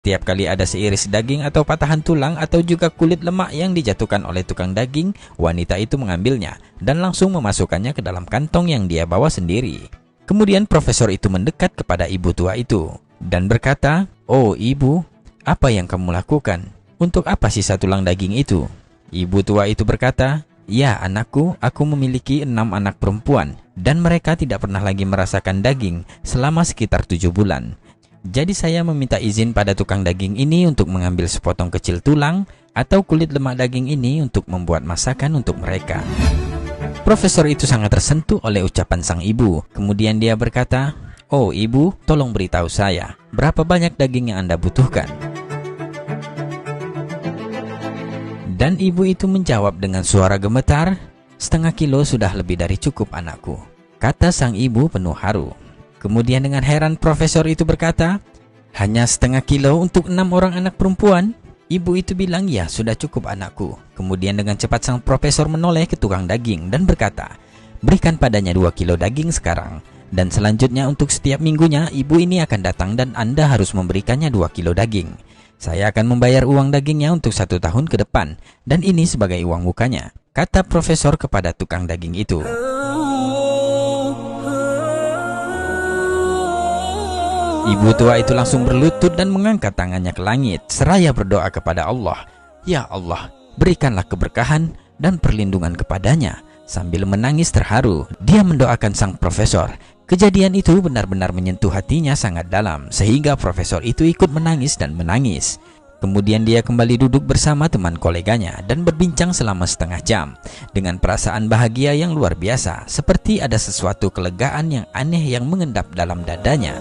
Tiap kali ada seiris daging atau patahan tulang atau juga kulit lemak yang dijatuhkan oleh tukang daging, wanita itu mengambilnya dan langsung memasukkannya ke dalam kantong yang dia bawa sendiri. Kemudian profesor itu mendekat kepada ibu tua itu dan berkata, "Oh ibu, apa yang kamu lakukan? Untuk apa sisa tulang daging itu?" Ibu tua itu berkata, "Ya anakku, aku memiliki 6 anak perempuan dan mereka tidak pernah lagi merasakan daging selama sekitar 7 bulan. Jadi saya meminta izin pada tukang daging ini untuk mengambil sepotong kecil tulang atau kulit lemak daging ini untuk membuat masakan untuk mereka." Profesor itu sangat tersentuh oleh ucapan sang ibu. Kemudian dia berkata, "Oh ibu, tolong beritahu saya, berapa banyak daging yang Anda butuhkan?" Dan ibu itu menjawab dengan suara gemetar, "Setengah kilo sudah lebih dari cukup anakku," kata sang ibu penuh haru. Kemudian dengan heran profesor itu berkata, "Hanya setengah kilo untuk 6 orang anak perempuan?" Ibu itu bilang, "Ya sudah cukup anakku." Kemudian dengan cepat sang profesor menoleh ke tukang daging dan berkata, "Berikan padanya 2 kilo daging sekarang. Dan selanjutnya untuk setiap minggunya ibu ini akan datang dan Anda harus memberikannya 2 kilo daging. Saya akan membayar uang dagingnya untuk 1 tahun ke depan. Dan ini sebagai uang mukanya," kata profesor kepada tukang daging itu. Ibu tua itu langsung berlutut dan mengangkat tangannya ke langit seraya berdoa kepada Allah, "Ya Allah, berikanlah keberkahan dan perlindungan kepadanya." Sambil menangis terharu, dia mendoakan sang profesor. Kejadian itu benar-benar menyentuh hatinya sangat dalam, sehingga profesor itu ikut menangis dan menangis. Kemudian dia kembali duduk bersama teman koleganya dan berbincang selama setengah jam dengan perasaan bahagia yang luar biasa, seperti ada sesuatu kelegaan yang aneh yang mengendap dalam dadanya.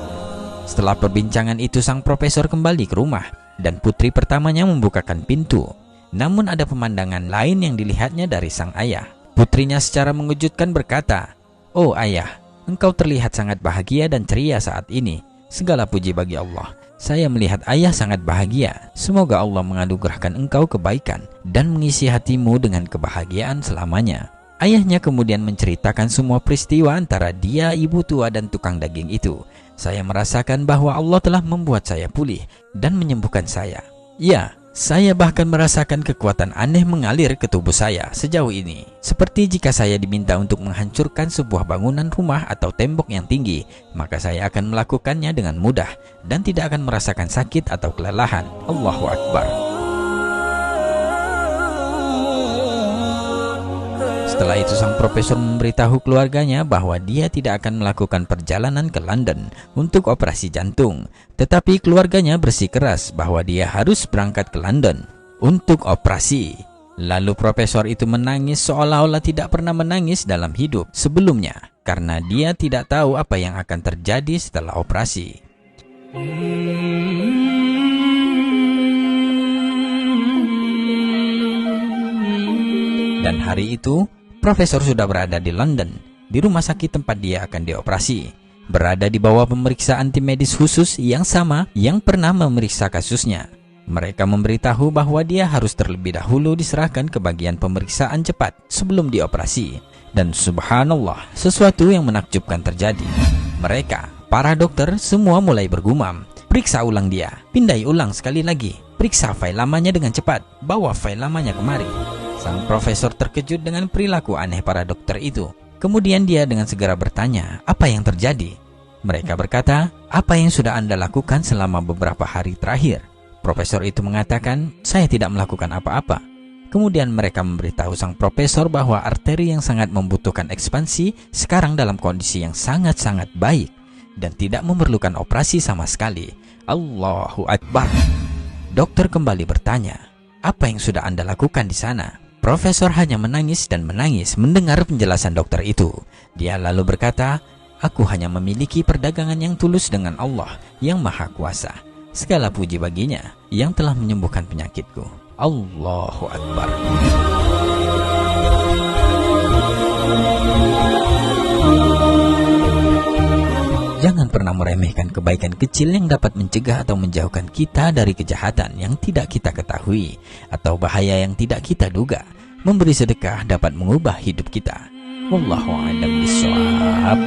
Setelah perbincangan itu, sang profesor kembali ke rumah dan putri pertamanya membukakan pintu. Namun ada pemandangan lain yang dilihatnya dari sang ayah. Putrinya secara mengejutkan berkata, "Oh ayah, engkau terlihat sangat bahagia dan ceria saat ini. Segala puji bagi Allah. Saya melihat ayah sangat bahagia. Semoga Allah menganugerahkan engkau kebaikan dan mengisi hatimu dengan kebahagiaan selamanya." Ayahnya kemudian menceritakan semua peristiwa antara dia, ibu tua, dan tukang daging itu. "Saya merasakan bahwa Allah telah membuat saya pulih dan menyembuhkan saya. Ya, saya bahkan merasakan kekuatan aneh mengalir ke tubuh saya sejauh ini. Seperti jika saya diminta untuk menghancurkan sebuah bangunan rumah atau tembok yang tinggi, maka saya akan melakukannya dengan mudah dan tidak akan merasakan sakit atau kelelahan." Allahu Akbar. Setelah itu sang profesor memberitahu keluarganya bahwa dia tidak akan melakukan perjalanan ke London untuk operasi jantung. Tetapi keluarganya bersikeras bahwa dia harus berangkat ke London untuk operasi. Lalu profesor itu menangis seolah-olah tidak pernah menangis dalam hidup sebelumnya, karena dia tidak tahu apa yang akan terjadi setelah operasi. Dan hari itu, profesor sudah berada di London, di rumah sakit tempat dia akan dioperasi. Berada di bawah pemeriksaan tim medis khusus yang sama yang pernah memeriksa kasusnya. Mereka memberitahu bahwa dia harus terlebih dahulu diserahkan ke bagian pemeriksaan cepat sebelum dioperasi. Dan subhanallah, sesuatu yang menakjubkan terjadi. Mereka, para dokter, semua mulai bergumam, "Periksa ulang dia, pindai ulang sekali lagi, periksa file lamanya dengan cepat, bawa file lamanya kemari." Sang profesor terkejut dengan perilaku aneh para dokter itu. Kemudian dia dengan segera bertanya, "Apa yang terjadi?" Mereka berkata, "Apa yang sudah Anda lakukan selama beberapa hari terakhir?" Profesor itu mengatakan, "Saya tidak melakukan apa-apa." Kemudian mereka memberitahu sang profesor bahwa arteri yang sangat membutuhkan ekspansi sekarang dalam kondisi yang sangat-sangat baik dan tidak memerlukan operasi sama sekali. Allahu Akbar. Dokter kembali bertanya, "Apa yang sudah Anda lakukan di sana?" Profesor hanya menangis dan menangis mendengar penjelasan dokter itu. Dia lalu berkata, "Aku hanya memiliki perdagangan yang tulus dengan Allah yang Maha Kuasa. Segala puji baginya yang telah menyembuhkan penyakitku." Allahu Akbar. Jangan pernah meremehkan kebaikan kecil yang dapat mencegah atau menjauhkan kita dari kejahatan yang tidak kita ketahui atau bahaya yang tidak kita duga. Memberi sedekah dapat mengubah hidup kita. Wallahu a'lam bishawab.